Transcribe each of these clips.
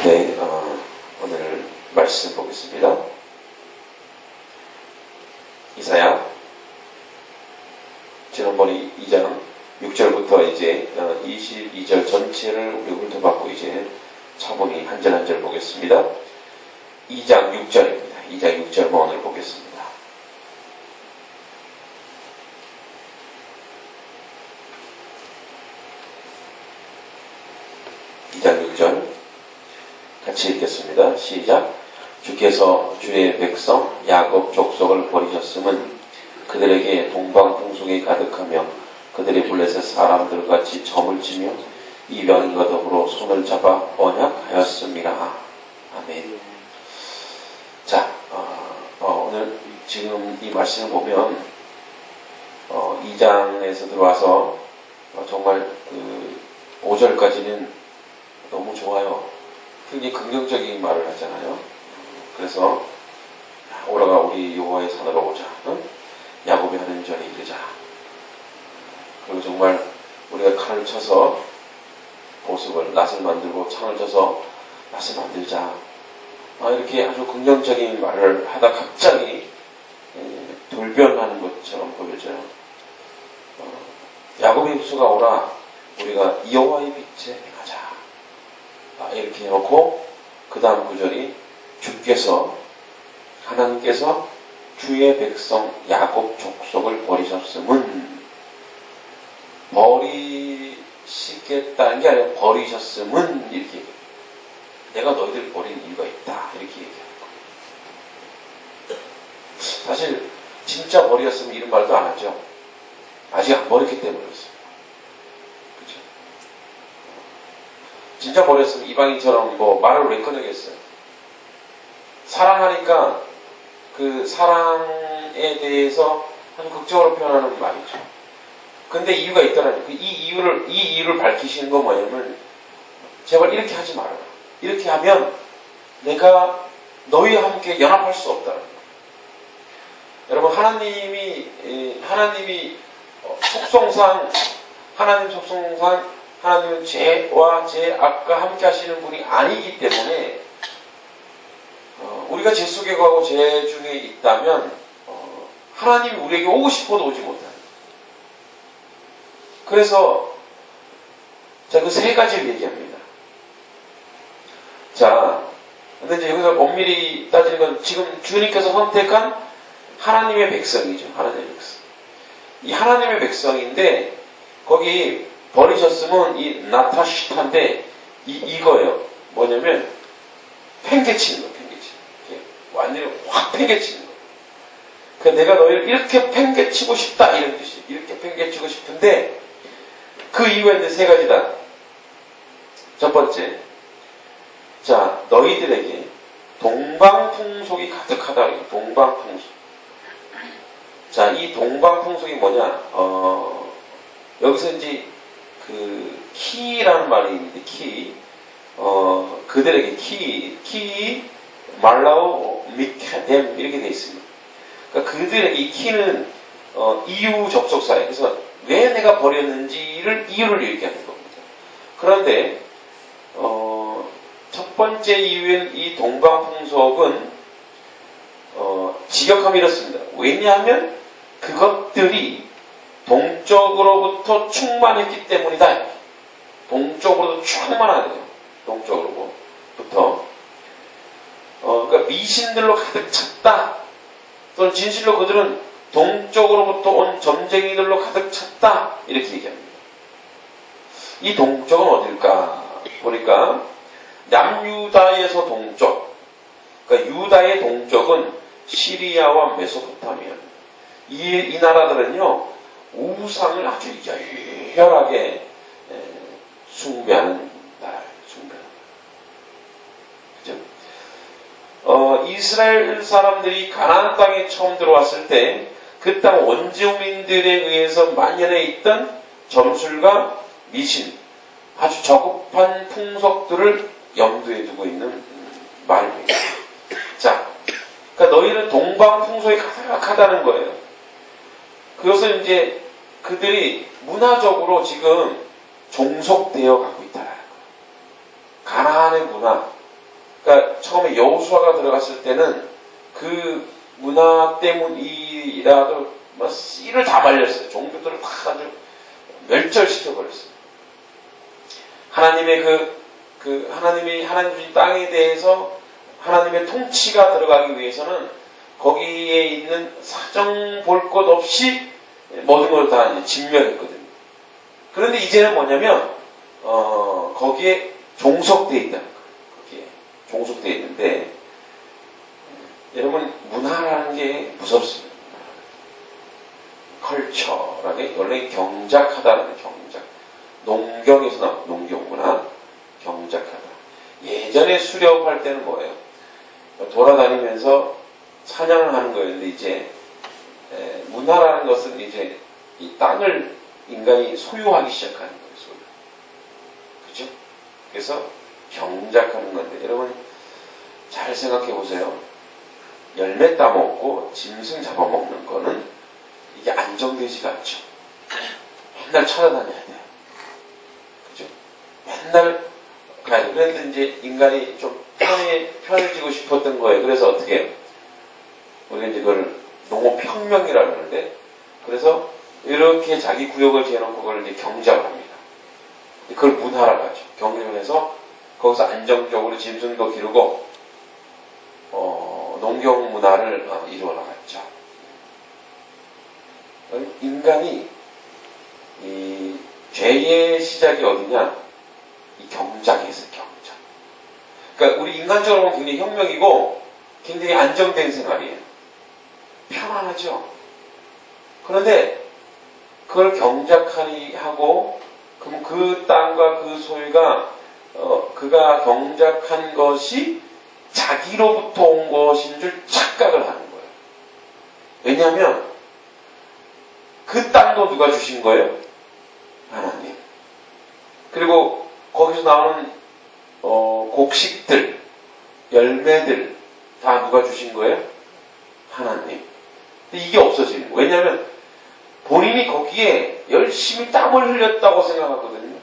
네, 오늘 말씀 보겠습니다. 이사야, 지난번에 2장 6절부터 이제 22절 전체를 우리 훑어봤고, 이제 차분히 한 절 한 절 보겠습니다. 2장 6절입니다. 2장 6절 오늘 보겠습니다. 같이 읽겠습니다. 시작. 주께서 주의 백성 야곱 족속을 버리셨음은 그들에게 동방풍속이 가득하며 그들의 블레셋 사람들 같이 점을 치며 이방인과 더불어 손을 잡아 언약하였음이라. 아멘. 자, 오늘 지금 이 말씀을 보면 2장에서 들어와서 정말 5절까지는 너무 좋아요. 굉장히 긍정적인 말을 하잖아요. 그래서 오라가 우리 여호와의 산으로 오자. 야곱이 하는 전에 이르자. 그리고 정말 우리가 칼을 쳐서 보석을 낫을 만들고 창을 쳐서 낫을 만들자. 이렇게 아주 긍정적인 말을 하다 갑자기 돌변하는 것처럼 보여져요. 야곱의 후수가 오라. 우리가 여호와의 빛에 행하자. 이렇게 해놓고 그 다음 구절이 주께서 하나님께서 주의 백성 야곱 족속을 버리셨음은, 버리시겠다는 게 아니라 버리셨음은, 이렇게 내가 너희들 버린 이유가 있다 이렇게 얘기하는 거예요. 사실 진짜 버리셨으면 이런 말도 안 하죠. 아직 안 버렸기 때문에 그렇습니다. 그렇죠? 진짜 버렸으면 이방인처럼 말을 왜 꺼내겠어요? 사랑하니까 그 사랑에 대해서 아주 극적으로 표현하는 말이죠. 근데 이유가 있더라고요. 이 이유를 밝히시는 건 뭐냐면, 제발 이렇게 하지 말아라. 이렇게 하면 내가 너희와 함께 연합할 수 없다는 거예요. 여러분, 하나님이 속성상, 하나님 속성상 하나님은 죄와 죄악과 함께 하시는 분이 아니기 때문에 우리가 죄 속에 가고 죄 중에 있다면 하나님이 우리에게 오고 싶어도 오지 못하는. 그래서 자, 그 세 가지를 얘기합니다. 자, 근데 이제 여기서 엄밀히 따지는 건 지금 주님께서 선택한 하나님의 백성이죠. 하나님의 백성. 이 하나님의 백성인데 거기 버리셨으면 이 나타시타인데 이거예요. 뭐냐면 팽개치는 거, 팽개치는 거. 완전히 확 팽개치는 거. 그러니까 내가 너희를 이렇게 팽개치고 싶다 이런 뜻이. 이렇게 팽개치고 싶은데 그 이유가 있는데 세 가지다. 첫 번째, 자, 너희들에게 동방풍속이 가득하다. 동방풍속. 자, 이 동방풍속이 뭐냐? 여기서 이제 그 키라는 말이 있는데 그들에게 키 말라오 미카뎀 이렇게 되어 있습니다. 그러니까 그들에게 이 키는 이유 접속사예요. 그래서 왜 내가 버렸는지를 이유를 얘기하는 겁니다. 그런데 첫 번째 이유인 이 동방풍속은 직역하면 이렇습니다. 왜냐하면 그것들이 동쪽으로부터 충만했기 때문이다. 동쪽으로도 충만하게 돼요. 동쪽으로부터. 그러니까 미신들로 가득 찼다. 또는 진실로 그들은 동쪽으로부터 온 점쟁이들로 가득 찼다. 이렇게 얘기합니다. 이 동쪽은 어딜까? 보니까 남유다에서 동쪽. 그러니까 유다의 동쪽은 시리아와 메소포타미아. 이 나라들은요, 우상을 아주 열혈하게 숭배하는 나라예요. 그죠? 이스라엘 사람들이 가나안 땅에 처음 들어왔을 때 그 땅 원주민들에 의해서 만연해 있던 점술과 미신, 아주 저급한 풍속들을 염두에 두고 있는 말입니다. 자, 그러니까 너희는 동방풍속이 가득하다는 거예요. 그것은 이제 그들이 문화적으로 지금 종속되어 가고 있다는 거예요. 가나안의 문화, 그러니까 처음에 여호수아가 들어갔을 때는 그 문화 때문이라도 막 씨를 다 말렸어요. 종교들을 다 아주 멸절시켜버렸어요. 하나님의 하나님 주신 땅에 대해서 하나님의 통치가 들어가기 위해서는 거기에 있는 사정 볼 것 없이 모든 걸 다 이제 진멸했거든요. 그런데 이제는 뭐냐면, 거기에 종속되어 있다는 거예요. 거기에 종속되어 있는데, 여러분, 문화라는 게 무섭습니다. 컬처라는 게 원래 경작하다는 거예요. 경작. 농경에서 나온 농경문화, 경작하다. 예전에 수렵할 때는 뭐예요? 돌아다니면서 사냥을 하는 거였는데, 이제 문화라는 것은 이제 이 땅을 인간이 소유하기 시작하는 거예요. 소유. 그죠? 그래서 경작하는 건데, 여러분 잘 생각해 보세요. 열매 따먹고 짐승 잡아먹는 거는 이게 안정되지가 않죠. 맨날 찾아다녀야 돼요. 그죠? 맨날 가야 돼요. 그런데 이제 인간이 좀 편해지고 싶었던 거예요. 그래서 어떻게 해요? 우리가 이제 그걸 농업혁명이라고 하는데, 그래서 이렇게 자기 구역을 재놓고 그걸 이제 경작을 합니다. 그걸 문화라고 하죠. 경작을 해서 거기서 안정적으로 짐승도 기르고, 농경 문화를 이루어 나갔죠. 인간이 이 죄의 시작이 어디냐? 이 경작에서 경작. 그러니까 우리 인간적으로 보면 굉장히 혁명이고 굉장히 안정된 생활이에요. 편안하죠. 그런데 그걸 경작하고 그럼 그 땅과 그 소유가 그가 경작한 것이 자기로부터 온 것인 줄 착각을 하는 거예요. 왜냐하면 그 땅도 누가 주신 거예요? 하나님. 그리고 거기서 나오는 곡식들, 열매들 다 누가 주신 거예요? 하나님. 근데 이게 없어지는 거예요. 왜냐하면 본인이 거기에 열심히 땀을 흘렸다고 생각하거든요.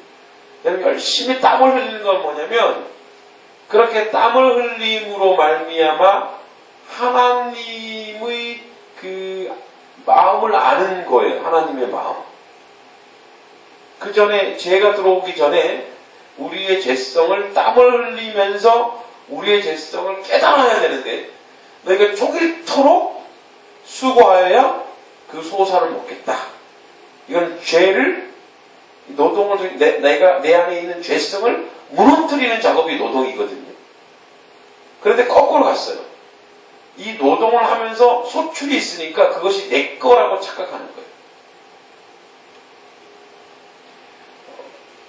열심히 땀을 흘리는 건 뭐냐면 그렇게 땀을 흘림으로 말미암아 하나님의 그 마음을 아는 거예요. 하나님의 마음. 그 전에 죄가 들어오기 전에 우리의 죄성을 땀을 흘리면서 우리의 죄성을 깨달아야 되는데 너희가 종일토록 수고하여야 그 소사를 먹겠다. 이건 죄를 노동을 내가 내 안에 있는 죄성을 무너뜨리는 작업이 노동이거든요. 그런데 거꾸로 갔어요. 이 노동을 하면서 소출이 있으니까 그것이 내 거라고 착각하는 거예요.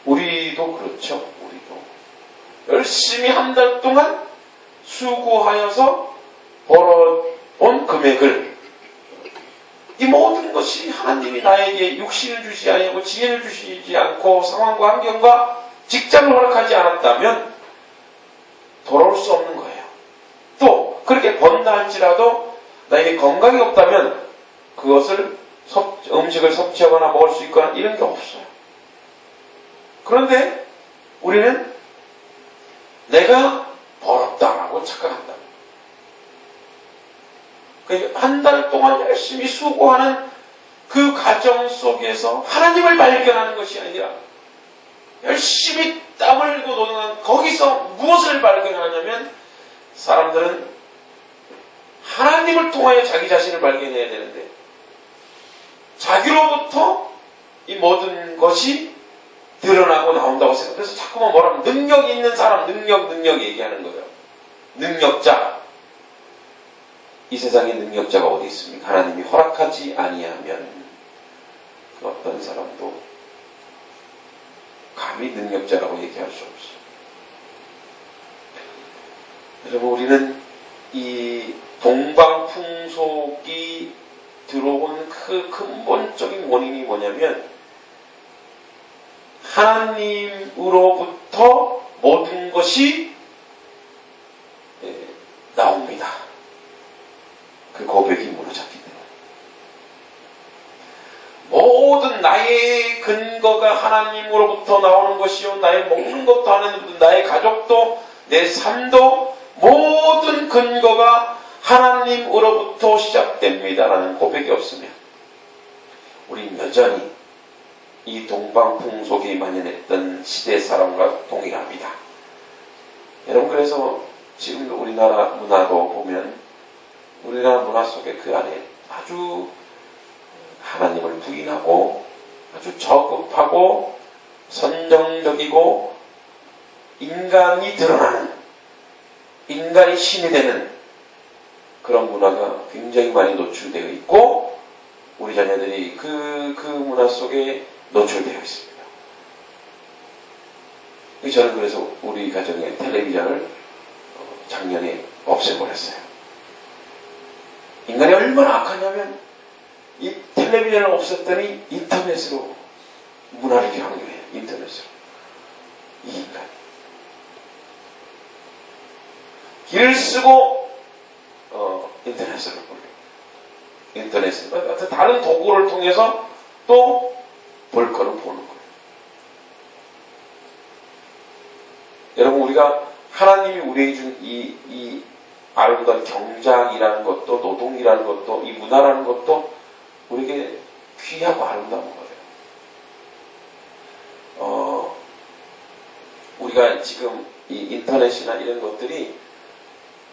우리도 그렇죠. 우리도 열심히 한 달 동안 수고하여서 벌어온 금액을 이 모든 것이 하나님이 나에게 육신을 주시지 아니하고 지혜를 주시지 않고 상황과 환경과 직장을 허락하지 않았다면 돌아올 수 없는 거예요. 또 그렇게 번다 할지라도 나에게 건강이 없다면 그것을 음식을 섭취하거나 먹을 수 있거나 이런 게 없어요. 그런데 우리는 내가 벌었다라고 착각한다. 한 달 동안 열심히 수고하는 그 과정 속에서 하나님을 발견하는 것이 아니라 열심히 땀을 흘리고 노동한 거기서 무엇을 발견하냐면 사람들은 하나님을 통하여 자기 자신을 발견해야 되는데 자기로부터 이 모든 것이 드러나고 나온다고 생각해요. 그래서 자꾸만 뭐라면 능력 있는 사람, 능력 얘기하는 거예요. 능력자. 이 세상에 능력자가 어디 있습니까? 하나님이 허락하지 아니하면 그 어떤 사람도 감히 능력자라고 얘기할 수 없어요. 여러분, 우리는 이 동방풍속이 들어온 그 근본적인 원인이 뭐냐면 하나님으로부터 모든 것이 나옵니다. 그 고백이 무너졌기 때문에. 모든 나의 근거가 하나님으로부터 나오는 것이요 나의 먹는 것도 하나님으로부터 나의 가족도 내 삶도 모든 근거가 하나님으로부터 시작됩니다라는 고백이 없으면 우리는 여전히 이 동방풍속이 만연했던 시대 사람과 동일합니다. 여러분, 그래서 지금 우리나라 문화도 보면 우리나라 문화 속에 그 안에 아주 하나님을 부인하고 아주 저급하고 선정적이고 인간이 드러나는, 인간이 신이 되는 그런 문화가 굉장히 많이 노출되어 있고 우리 자녀들이 그 문화 속에 노출되어 있습니다. 저는 그래서 우리 가정의 텔레비전을 작년에 없애버렸어요. 인간이 얼마나 악하냐면 이 텔레비전을 없앴더니 인터넷으로 문화를 향유해요. 인터넷으로. 이 인간이. 길을 쓰고 인터넷으로 보려고. 인터넷으로. 다른 도구를 통해서 또 볼 거를 보는 거예요. 여러분, 우리가 하나님이 우리에게 준 이 아름다운 경장이라는 것도, 노동이라는 것도, 이 문화라는 것도 우리에게 귀하고 아름다운 거예요. 우리가 지금 이 인터넷이나 이런 것들이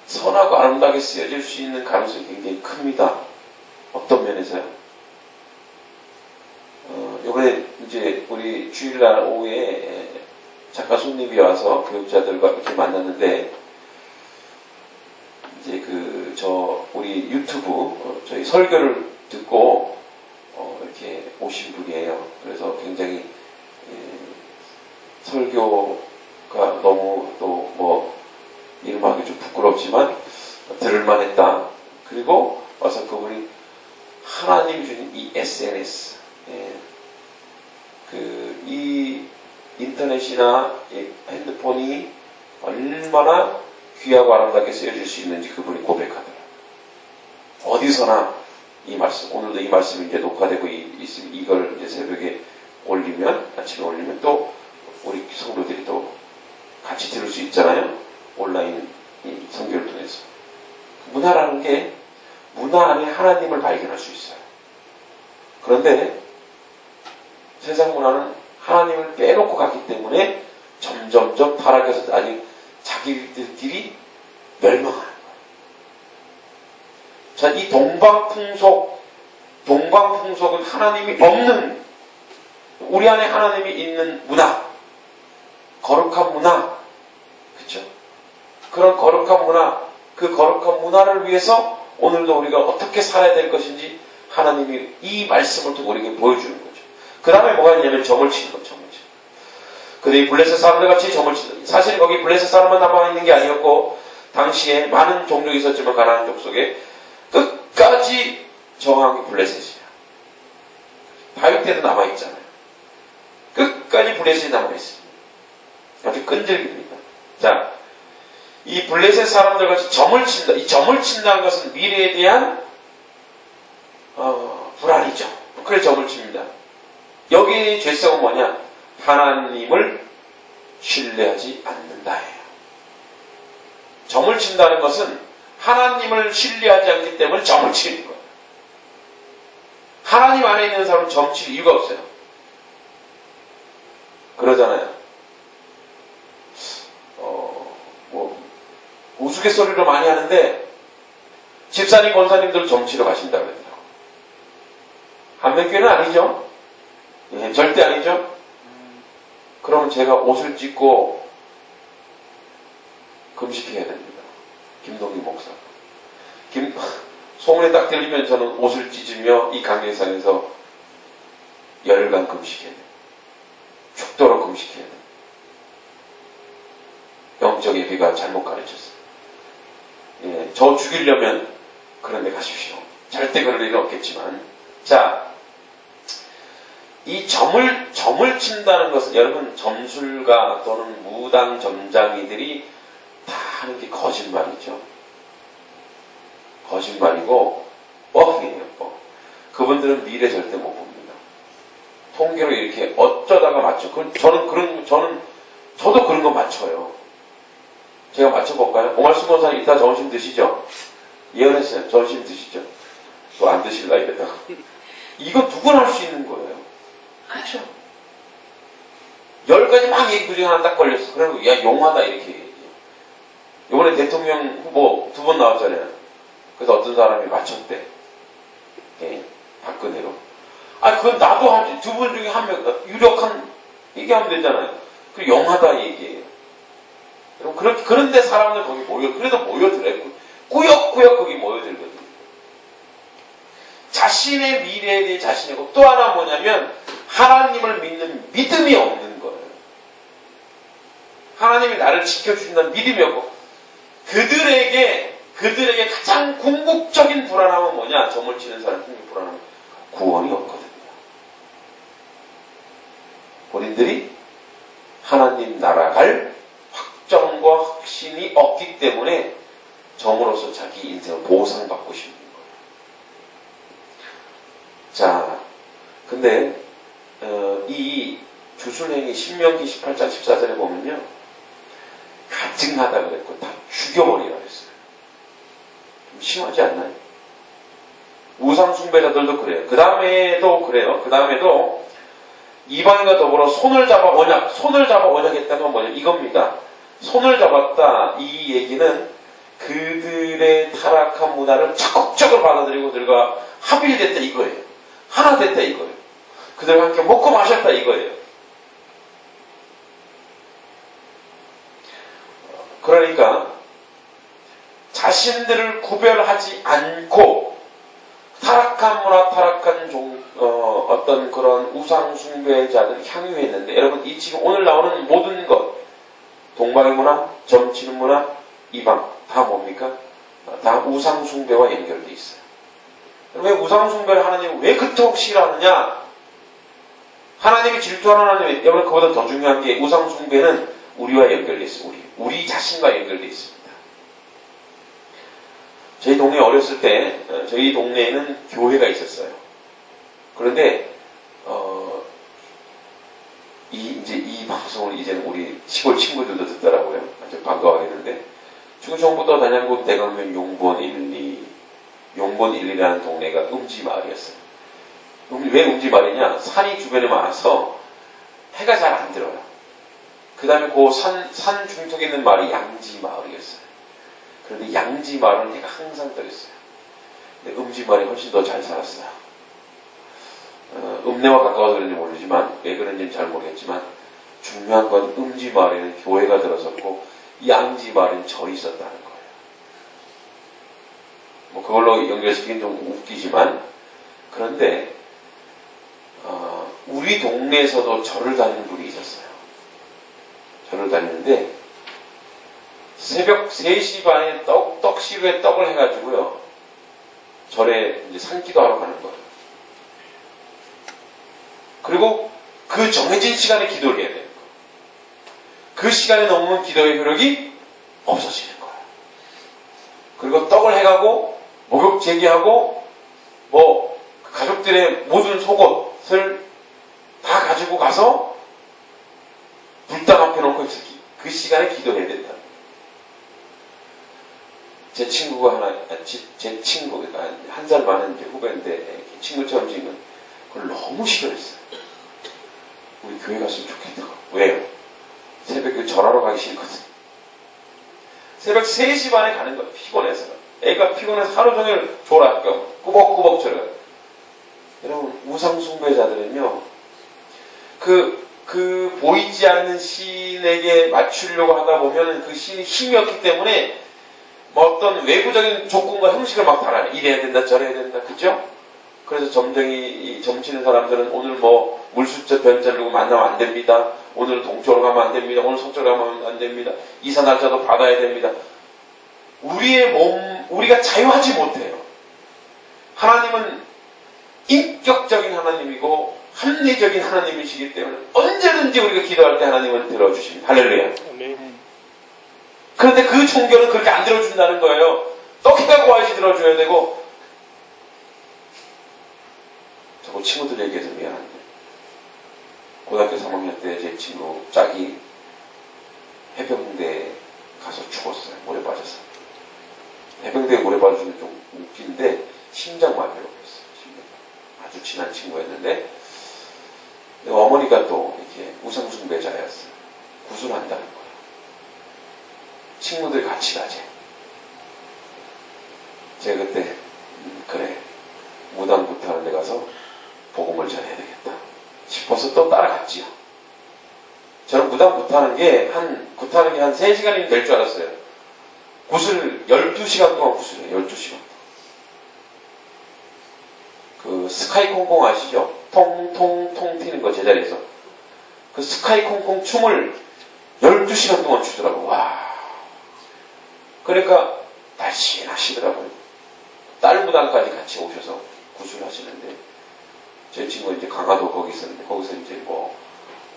선하고 아름답게 쓰여질 수 있는 가능성이 굉장히 큽니다. 어떤 면에서요? 요번에 이제 우리 주일날 오후에 작가 손님이 와서 교육자들과 이렇게 만났는데, 이제 우리 유튜브, 저희 설교를 듣고, 이렇게 오신 분이에요. 그래서 굉장히, 설교가 너무 이름하기 좀 부끄럽지만, 들을만 했다. 그리고 와서 그분이 하나님이 주신 이 SNS, 이 인터넷이나 핸드폰이 얼마나 귀하고 아름답게 쓰여질 수 있는지 그분이 고백하더라고요. 어디서나 이 말씀, 오늘도 이 말씀이 이제 녹화되고 있으면 이걸 이제 새벽에 올리면, 아침에 올리면 또 우리 성도들이 또 같이 들을 수 있잖아요. 온라인 선교를 통해서. 문화라는 게 문화 안에 하나님을 발견할 수 있어요. 그런데 세상 문화는 하나님을 빼놓고 갔기 때문에 점점점 타락해서 아직 자기들끼리 멸망하는 거예요. 자, 이 동방풍속은 하나님이 없는, 우리 안에 하나님이 있는 문화, 거룩한 문화, 그쵸? 그런 거룩한 문화, 그 거룩한 문화를 위해서 오늘도 우리가 어떻게 살아야 될 것인지 하나님이 이 말씀을 통해 우리에게 보여주는 거죠. 그 다음에 뭐가 있냐면 점을 치는 거죠. 점을 치는. 근데 이 블레셋 사람들 같이 점을 치는. 사실 거기 블레셋 사람만 남아있는 게 아니었고, 당시에 많은 종족이 있었지만 가나안 족속에 끝까지 정한 게 블레셋이야. 다윗 때도 남아있잖아요. 끝까지 블레셋이 남아있습니다. 아주 끈질깁니다. 자, 이 블레셋 사람들 같이 점을 친다. 이 점을 친다는 것은 미래에 대한 불안이죠. 그래 점을 칩니다. 여기의 죄성은 뭐냐? 하나님을 신뢰하지 않는다예요. 점을 친다는 것은 하나님을 신뢰하지 않기 때문에 점을 치는 거예요. 하나님 안에 있는 사람은 점 칠 이유가 없어요. 그러잖아요. 우스갯소리를 많이 하는데 집사님, 권사님들 점 치러 가신다고 그러더라고요. 한백교회는 아니죠. 예, 절대 아니죠. 그러면 제가 옷을 찢고 금식해야 됩니다. 김동기 목사. 소문에 딱 들리면 저는 옷을 찢으며 이 강례상에서 열흘간 금식해야 돼요. 죽도록 금식해야 돼요. 영적 예비가 잘못 가르쳤어요. 예, 저 죽이려면 그런 데 가십시오. 절대 그럴 일은 없겠지만. 자, 이 점을 친다는 것은 여러분 점술가 또는 무당 점장이들이 다 하는 게 거짓말이죠. 거짓말이고 뻥이에요. 뻥. 그분들은 미래 절대 못 봅니다. 통계로 이렇게 어쩌다가 맞죠. 저도 그런 거 맞춰요. 제가 맞춰볼까요? 오말수 권사님 이따 점심 드시죠? 예언했어요. 점심 드시죠? 또 안 드실라 이랬다가. 이거 누구나 할 수 있는 거예요. 그렇죠? 10가지 막 얘기 그 중에 하나 딱 걸렸어. 그래고 야 용하다 이렇게 얘기해요. 이번에 대통령 후보 2번 나왔잖아요. 그래서 어떤 사람이 맞췄대. 예, 박근혜로. 아, 그건 나도 하지. 2분 중에 한 명, 유력한 얘기하면 되잖아요. 그 용하다 얘기예요. 그런데 사람들 거기 그래도 모여들어요. 꾸역꾸역 거기 모여들거든요. 자신의 미래에 대해 자신이고 또 하나 뭐냐면 하나님을 믿는 믿음이 없는 거예요. 하나님이 나를 지켜주신다는 믿음이 없고 그들에게 가장 궁극적인 불안함은 뭐냐? 점을 치는 사람 궁극 불안함은 구원이 없거든요. 본인들이 하나님 나라 갈 확정과 확신이 없기 때문에 점으로서 자기 인생을 보상받고 싶은 거예요. 자, 근데 이 주술행위 신명기 18장 14절에 보면요. 가증하다 그랬고 다 죽여버리라 그랬어요. 좀 심하지 않나요? 우상숭배자들도 그래요. 그 다음에도 그래요. 그 다음에도 이방인과 더불어 손을 잡아 언약했다는 건 뭐냐? 이겁니다. 손을 잡았다. 이 얘기는 그들의 타락한 문화를 적극적으로 받아들이고 그들과 합일됐다 이거예요. 하나 됐다 이거예요. 그들과 함께 먹고 마셨다 이거예요. 그러니까 자신들을 구별하지 않고 타락한 문화, 타락한 어떤 그런 우상 숭배자들을 향유했는데 여러분 이 지금 오늘 나오는 모든 것 동방의 문화, 점치는 문화, 이방 다 뭡니까? 다 우상 숭배와 연결되어 있어요. 왜 우상 숭배를 하나님이 왜 그토록 싫어하느냐? 하나님이 질투하는 하나님이 여러분 그보다 더 중요한 게 우상 숭배는 우리와 연결되어 있어요. 우리 자신과 연결되어 있습니다. 저희 동네 어렸을 때 저희 동네에는 교회가 있었어요. 그런데 이 방송을 이제는 우리 시골 친구들도 듣더라고요. 아주 반가워했는데 충청부터 단양군 대강면 용본 1리라는 동네가 음지마을이었어요. 왜 음지마을이냐? 산이 주변에 많아서 해가 잘 안 들어요. 그 다음에 그 산 중턱에 있는 마을이 양지마을이었어요. 그런데 양지마을은 해가 항상 떠 있어요. 근데 음지마을이 훨씬 더 잘 살았어요. 읍내와 가까워서 그런지 모르지만 왜 그런지는 잘 모르겠지만 중요한 건 음지마을에는 교회가 들어섰고 양지마을에는 절이 있었다는 거예요. 뭐 그걸로 연결시키긴 좀 웃기지만 그런데 우리 동네에서도 절을 다니는 분이 있었어요. 절을 다니는데 새벽 3시 반에 떡시루에 떡을 해가지고요. 절에 이제 산기도 하러 가는 거예요. 그리고 그 정해진 시간에 기도를 해야 되는 거예요. 그 시간에 넘으면 기도의 효력이 없어지는 거예요. 그리고 떡을 해가고 목욕 제기하고 뭐 가족들의 모든 속옷을 다 가지고 가서 불당 앞에 놓고 그 시간에 기도해야 된다. 제 친구가 제 친구가 한 살 많은 이제 후배인데 친구처럼 지금 그걸 너무 싫어했어요. 우리 교회 갔으면 좋겠다고. 왜요? 새벽에 절하러 가기 싫거든. 새벽 3시 반에 가는 거야. 피곤해서. 애가 피곤해서 하루 종일 졸아니까 꾸벅꾸벅 졸아요. 여러분 우상숭배자들은요. 그 보이지 않는 신에게 맞추려고 하다 보면 그 신이 힘이 없기 때문에 뭐 어떤 외부적인 조건과 형식을 막 달아요. 이래야 된다, 저래야 된다, 그죠? 그래서 점치는 사람들은 오늘 뭐 물수저 변자르고 만나면 안 됩니다. 오늘 동쪽으로 가면 안 됩니다. 오늘 서쪽으로 가면 안 됩니다. 이사 날짜도 받아야 됩니다. 우리의 몸, 우리가 자유하지 못해요. 하나님은 인격적인 하나님이고 합리적인 하나님이시기 때문에 언제든지 우리가 기도할 때 하나님은 들어주십니다. 할렐루야. 그런데 그 종교는 그렇게 안 들어준다는 거예요. 떡해갖고 와야지 들어줘야 되고. 저거 친구들 얘기해서 미안한데 고등학교 3학년 때 제 친구 짝이 해병대 가서 죽었어요. 물에 빠져서. 해병대에 물에 빠져주면 좀 웃긴데 심장마비로 했어요. 아주 친한 친구였는데 어머니가 또 이렇게 우상숭배자였어요. 구술한다는 거예요. 친구들이 같이 가재. 제가 그때 그래 무당 구타하는 데 가서 복음을 전해야 되겠다 싶어서 또 따라갔지요. 저는 무당 구타하는 게 한 3시간이면 될 줄 알았어요. 구슬 12시간 동안 구슬해요. 12시간. 그 스카이 콩콩 아시죠? 통통통 튀는 거 제자리에서. 그 스카이 콩콩 춤을 12시간 동안 추더라고. 와. 그러니까 날씬하시더라고요. 딸 무당까지 같이 오셔서 구슬 하시는데 제 친구가 이제 강화도 거기 있었는데 거기서 이제 뭐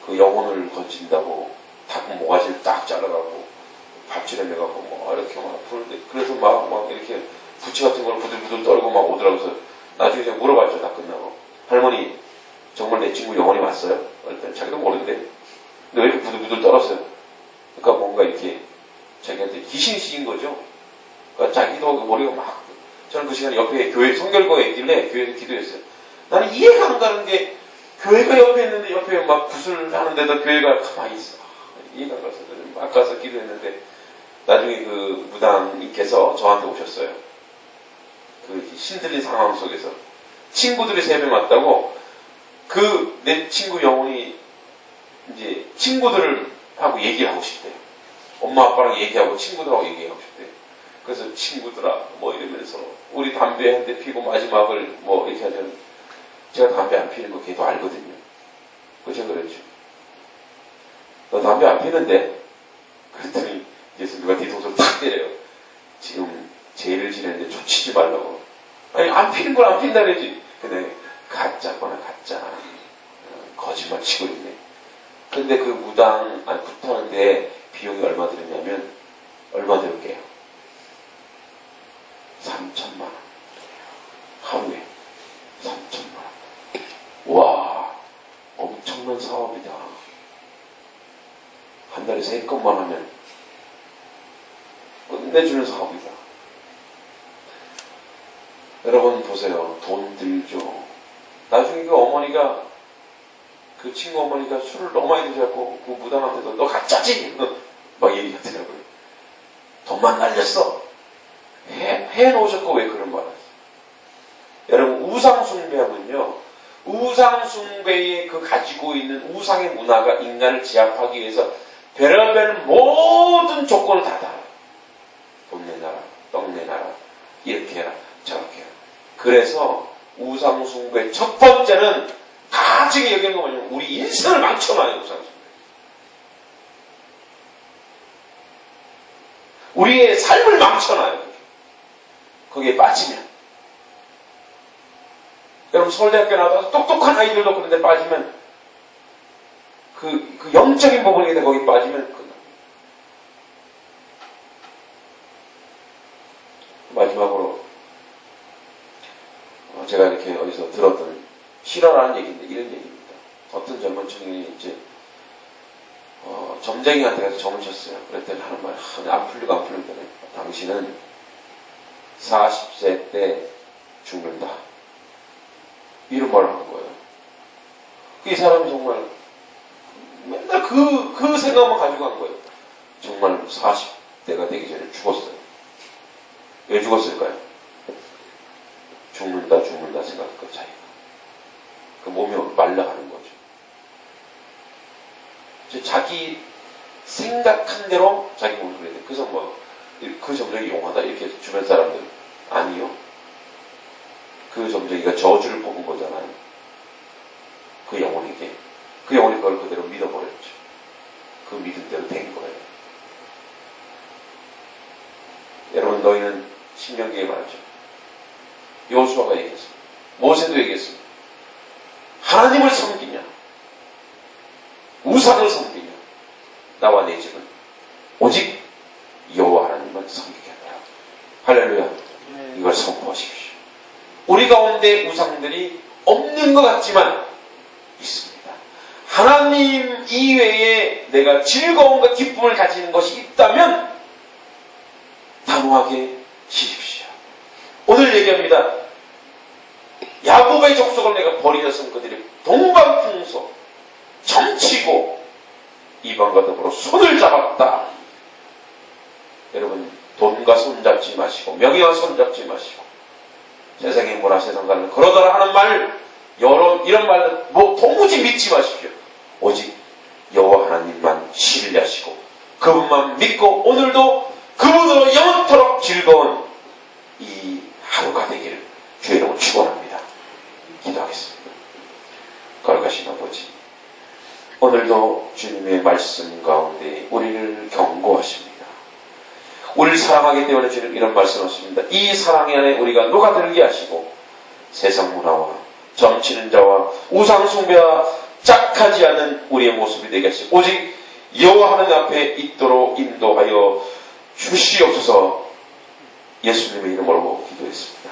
그 영혼을 건진다고 닭 모가지를 딱 잘라가고 밥줄에 매갖고 뭐 이렇게 막 부르는데 그래서 막 이렇게 부치 같은 걸 부들부들 떨고 막 오더라고요. 그래서 나중에 제가 물어봤죠. 다 끝나고 할머니 정말 내 친구 영혼이 왔어요? 그랬더니 자기도 모르는데 근데 왜 이렇게 부들부들 떨었어요? 그러니까 뭔가 이렇게 자기한테 귀신이 씌인 거죠. 그러니까 자기도 머리가 막 저는 그 시간에 옆에 교회 성결거가 있길래 교회에서 기도했어요. 나는 이해가 안 가는 게 교회가 옆에 있는데 옆에 막 구슬 하는데도 교회가 가만히 있어. 이해가 안 가서 막 가서 기도했는데 나중에 그 무당님께서 저한테 오셨어요. 그 신들린 상황 속에서 친구들이 3명 왔다고 그 내 친구 영혼이 이제 친구들을 하고 얘기를 하고 싶대요. 엄마 아빠랑 얘기하고 친구들하고 얘기하고 싶대요. 그래서 친구들아 뭐 이러면서 우리 담배 한 대 피고 마지막을 뭐 이렇게 하자면 제가 담배 안 피는 거 걔도 알거든요. 그래서 제가 그랬죠. 너 담배 안 피는데? 그랬더니 예수 누가 뒤통수를 탁 때려요. 지금 죄를 지내는데 쫓치지 말라고. 아니 안 피는 걸 안 핀다 그러지. 근데 가짜거나 가짜 거짓말 치고 있네. 근데 그 무당 구타하는데 비용이 얼마 들었냐면 얼마 들을게요? 3천만 원. 하루에 3천만 원. 와, 엄청난 사업이다. 한 달에 3건만 하면 끝내주는 사업이다. 여러분 보세요. 돈 들죠. 나중에 그 어머니가 그 친구 어머니가 술을 너무 많이 드셔갖고 그 무당한테도 너 가짜지? 막 얘기하더라고요. 돈만 날렸어. 해놓으셨고 왜 그런 말 하세요? 여러분 우상숭배하면요. 우상숭배의 그 가지고 있는 우상의 문화가 인간을 제압하기 위해서 별의별 모든 조건을 다 달아요. 돈 내놔라, 떡 내놔라, 이렇게 해라, 저렇게 해라. 그래서 우상숭배 첫 번째는 가지게 여기는 거 뭐냐면 우리 인생을 망쳐놔요. 우상숭배. 우리의 삶을 망쳐놔요. 거기에 빠지면. 여러분 서울대학교 나와서 똑똑한 아이들도 그런데 빠지면 그 영적인 부분에 거기 빠지면 끝납니다. 마지막으로 제가 이렇게 어디서 들었던 실화라는 얘기인데 이런 얘기입니다. 어떤 젊은 청년이 이제 점쟁이한테 가서 점을 쳤어요. 그랬더니 하는 말 안 풀리고 당신은 40세 때 죽는다. 이런 말을 하는 거예요. 이 사람이 정말 맨날 그 생각만 가지고 간 거예요. 정말 40대가 되기 전에 죽었어요. 왜 죽었을까요? 죽는다 생각할 것 차이가. 그 몸이 말라가는 거죠. 자기 생각한 대로 자기 몸을 그래야 돼. 그래서 그 점쟁이 용하다 이렇게 주변 사람들 아니요. 그 점쟁이가 저주를 뽑은 거잖아요. 그 영혼에게. 그 영혼이 그걸 그대로 믿어버렸죠. 그 믿음대로 된 거예요. 여러분 너희는 신명기에 말하죠. 여호수아가 얘기했습니다. 모세도 얘기했습니다. 하나님을 섬기냐 우상을 섬기냐 나와 내 집은 오직 여호와 하나님을 섬기겠다. 할렐루야. 이걸 선포하십시오. 우리 가운데 우상들이 없는 것 같지만 있습니다. 하나님 이외에 내가 즐거움과 기쁨을 가지는 것이 있다면 정하게 지십시오. 오늘 얘기합니다. 야곱의 족속을 내가 버리셨으면 그들이 동방풍소, 점치고 이방과 더불어 손을 잡았다. 여러분, 돈과 손잡지 마시고 명예와 손잡지 마시고 세상에 뭐라 세상 가는 그러더라 하는 말, 이런 말들 뭐 도무지 믿지 마십시오. 오직 여호와 하나님만 신뢰하시고 그분만 믿고 오늘도 그분으로 영원토록 즐거운 이 하루가 되기를 주의 이름으로 축원합니다. 기도하겠습니다. 거룩하신 아버지, 오늘도 주님의 말씀 가운데 우리를 경고하십니다. 우리를 사랑하기 때문에 주님 이런 말씀하십니다. 이 사랑의 안에 우리가 녹아들게 하시고 세상 문화와 점치는 자와 우상 숭배와 짝하지 않은 우리의 모습이 되게 하시고 오직 여호와 하나님 앞에 있도록 인도하여 주시옵소서. 예수님의 이름으로 기도했습니다.